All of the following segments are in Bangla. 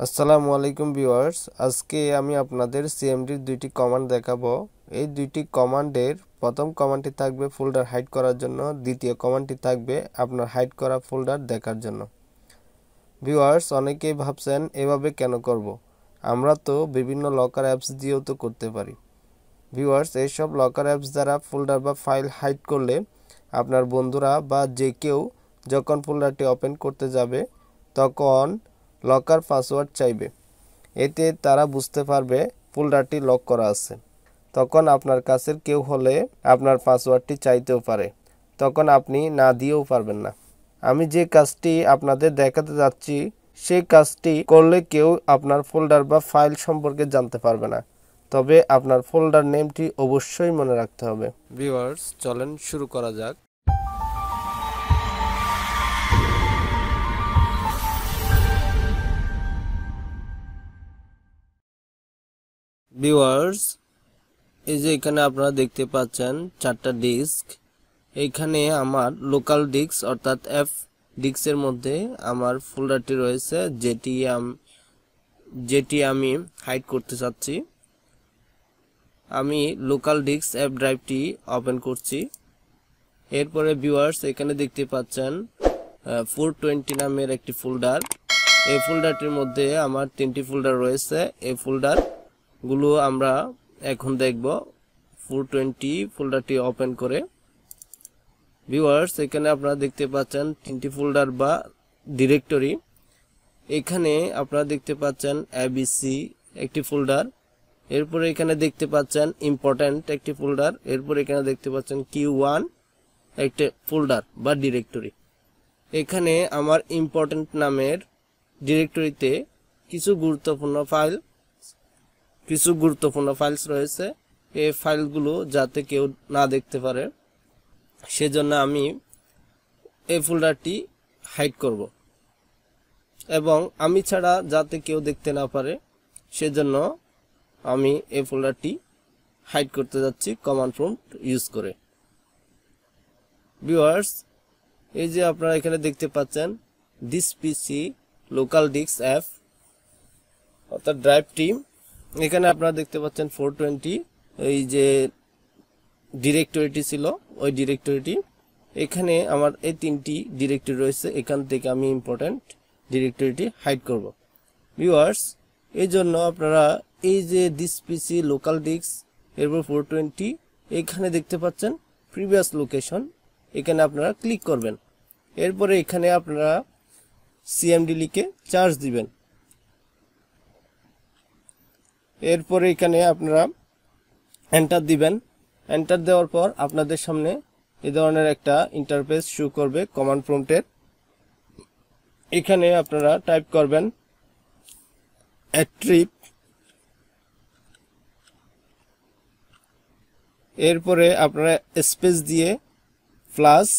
আসসালামুয়ালাইকুম ভিউয়ার্স, আজকে আমি আপনাদের সিএমডির দুইটি কমান্ড দেখাবো। এই দুইটি কমান্ডের প্রথম কমান্ডটি থাকবে ফোল্ডার হাইড করার জন্য, দ্বিতীয় কমান্ডটি থাকবে আপনার হাইড করা ফোল্ডার দেখার জন্য। ভিউয়ার্স, অনেকেই ভাবছেন এভাবে কেন করব, আমরা তো বিভিন্ন লকার অ্যাপস দিয়েও তো করতে পারি। ভিউয়ার্স, এইসব লকার অ্যাপস দ্বারা ফোল্ডার বা ফাইল হাইড করলে আপনার বন্ধুরা বা যে কেউ যখন ফোল্ডারটি ওপেন করতে যাবে তখন লকার পাসওয়ার্ড চাইবে। এতে তারা বুঝতে পারবে ফোল্ডারটি লক করা আছে। তখন আপনার কাছের কেউ হলে আপনার পাসওয়ার্ডটি চাইতেও পারে, তখন আপনি না দিয়েও পারবেন না। আমি যে কাজটি আপনাদের দেখাতে যাচ্ছি সেই কাজটি করলে কেউ আপনার ফোল্ডার বা ফাইল সম্পর্কে জানতে পারবে না, তবে আপনার ফোল্ডার নেমটি অবশ্যই মনে রাখতে হবে। ভিউয়ার্স, চলেন শুরু করা যাক। ভিউয়ার্স, এই যে এখানে আপনারা দেখতে পাচ্ছেন চারটা ডিস্ক। এইখানে আমার লোকাল ডিস্ক অর্থাৎ এফ ডিস্কের মধ্যে আমার ফোল্ডারটি রয়েছে, যেটি আমি হাইড করতে চাচ্ছি। আমি লোকাল ডিস্ক এফ ড্রাইভটি ওপেন করছি। এরপরে ভিউয়ার্স, এখানে দেখতে পাচ্ছেন 420 নামের একটি ফোল্ডার। এই ফোল্ডারটির মধ্যে আমার 3টি ফোল্ডার রয়েছে। এই ফোল্ডারগুলো আমরা এখন দেখব 420 ফোল্ডারটি ওপেন করে। ভিউয়ার্স, এখানে আপনারা দেখতে পাচ্ছেন 3টি ফোল্ডার বা ডিরেক্টরি। এখানে আপনারা দেখতে পাচ্ছেন এবিসি একটি ফোল্ডার, এরপরে এখানে দেখতে পাচ্ছেন ইম্পর্ট্যান্ট একটি ফোল্ডার, এরপরে এখানে দেখতে পাচ্ছেন Q1 একটি ফোল্ডার বা ডিরেক্টরি। এখানে আমার ইম্পর্ট্যান্ট নামের ডিরেক্টরিতে কিছু গুরুত্বপূর্ণ ফাইলস রয়েছে। এই ফাইলগুলো যাতে কেউ না দেখতে পারে সেজন্য আমি এই ফোল্ডারটি হাইড করব, এবং আমি ছাড়া যাতে কেউ দেখতে না পারে সেজন্য আমি এই ফোল্ডারটি হাইড করতে যাচ্ছি কমান্ড প্রম্পট ইউজ করে। ভিউয়ার্স, এই যে আপনারা এখানে দেখতে পাচ্ছেন this PC local disk F অর্থাৎ ড্রাইভটি। এখানে আপনারা দেখতে পাচ্ছেন 420 এই যে ডিরেক্টরিটি ছিল ওই ডিরেক্টরিটি। এখানে আমার এই 3টি ডিরেক্টরি রয়েছে, এখান থেকে আমি ইম্পর্ট্যান্ট ডিরেক্টরিটি হাইড করব। ভিউয়ার্স, এই জন্য আপনারা এই যে দিস পিসি লোকাল ডিস্ক এরপর 420 এখানে দেখতে পাচ্ছেন প্রিভিয়াস লোকেশন, এখানে আপনারা ক্লিক করবেন। এরপরে এখানে আপনারা সিএমডি লিখে চার্জ দিবেন। এরপরে এখানে আপনারা এন্টার দিবেন। এন্টার দেওয়ার পর আপনাদের সামনে এই ধরনের একটা ইন্টারফেস শো করবে কমান্ড প্রম্পটের। এখানে আপনারা টাইপ করবেন অ্যাট্রিপ, এরপরে আপনারা স্পেস দিয়ে প্লাস,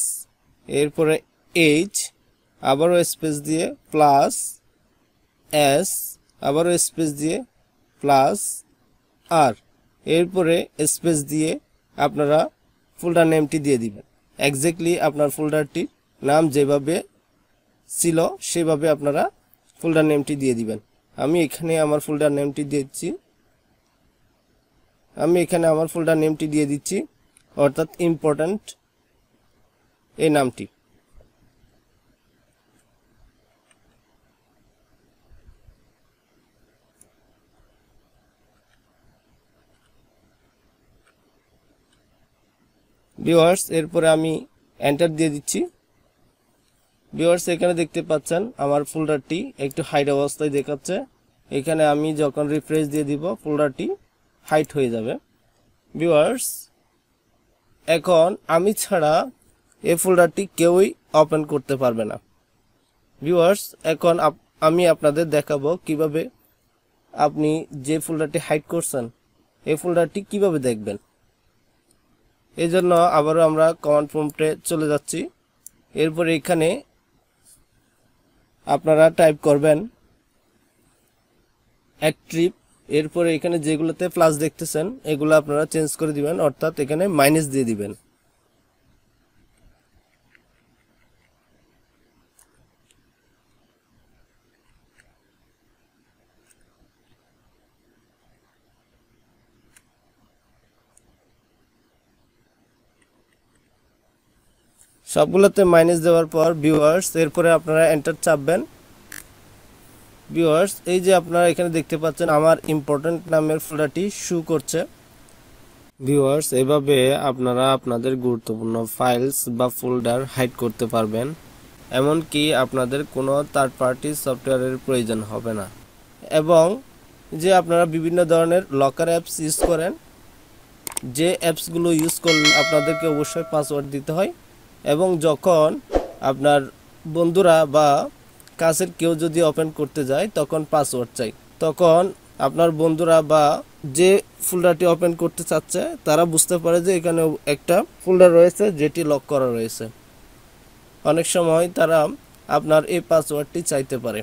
এরপরে এইচ, আবারও স্পেস দিয়ে প্লাস এস, আবারও স্পেস দিয়ে প্লাস আর, এরপরে স্পেস দিয়ে আপনারা ফোল্ডার নেমটি দিয়ে দিবেন। এক্স্যাক্টলি আপনার ফোল্ডারটির নাম যেভাবে ছিল সেভাবে আপনারা ফোল্ডার নেমটি দিয়ে দিবেন। আমি এখানে আমার ফোল্ডার নেমটি দিয়ে দিচ্ছি, অর্থাৎ ইম্পর্ট্যান্ট এই নামটি। ভিউয়ার্স, এরপরে আমি এন্টার দিয়ে দিচ্ছি। ভিউয়ার্স, এখানে দেখতে পাচ্ছেন আমার ফোল্ডারটি একটু হাইড অবস্থায় দেখাচ্ছে। এখানে আমি যখন রিফ্রেশ দিয়ে দিব ফোল্ডারটি হাইড হয়ে যাবে। ভিউয়ার্স, এখন আমি ছাড়া এই ফোল্ডারটি কেউই ওপেন করতে পারবে না। ভিউয়ার্স, এখন আমি আপনাদের দেখাবো কিভাবে আপনি যে ফোল্ডারটি হাইড করছেন এই ফোল্ডারটি কিভাবে দেখবেন। এই জন্য আবারও আমরা কমান্ড প্রম্পটে চলে যাচ্ছি। এরপরে এখানে আপনারা টাইপ করবেন অ্যাট্রিপ, এরপরে এখানে যেগুলোতে প্লাস দেখতেছেন এগুলো আপনারা চেঞ্জ করে দিবেন, অর্থাৎ এখানে মাইনাস দিয়ে দিবেন। সবগুলোতে মাইনাস দেওয়ার পর ভিউয়ার্স এরপরে আপনারা এন্টার চাপবেন। ভিউয়ার্স এই যে আপনারা এখানে দেখতে পাচ্ছেন আমার ইম্পর্টেন্ট নামের ফোল্ডারটি শো করছে। ভিউয়ার্স এভাবে আপনারা আপনাদের গুরুত্বপূর্ণ ফাইলস বা ফোল্ডার হাইড করতে পারবেন, এমনকি আপনাদের কোনো থার্ড পার্টি সফটওয়্যারের প্রয়োজন হবে না। এবং যে আপনারা বিভিন্ন ধরনের লকার অ্যাপস ইউজ করেন, যে অ্যাপসগুলো ইউজ করলে আপনাদেরকে অবশ্যই পাসওয়ার্ড দিতে হয়, এবং যখন আপনার বন্ধুরা বা কাছের কেউ যদি ওপেন করতে যায় তখন পাসওয়ার্ড চাই, তখন আপনার বন্ধুরা বা যে ফোল্ডারটি ওপেন করতে চাচ্ছে তারা বুঝতে পারে যে এখানে একটা ফোল্ডার রয়েছে যেটি লক করা রয়েছে। অনেক সময় তারা আপনার এই পাসওয়ার্ডটি চাইতে পারে।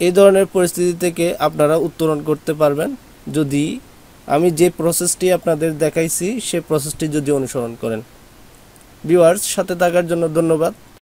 এই ধরনের পরিস্থিতি থেকে আপনারা উত্তরণ করতে পারবেন যদি আমি যে প্রসেসটি আপনাদের দেখাইছি সেই প্রসেসটি যদি অনুসরণ করেন। ভিউয়ার্স সাথে থাকার জন্য ধন্যবাদ।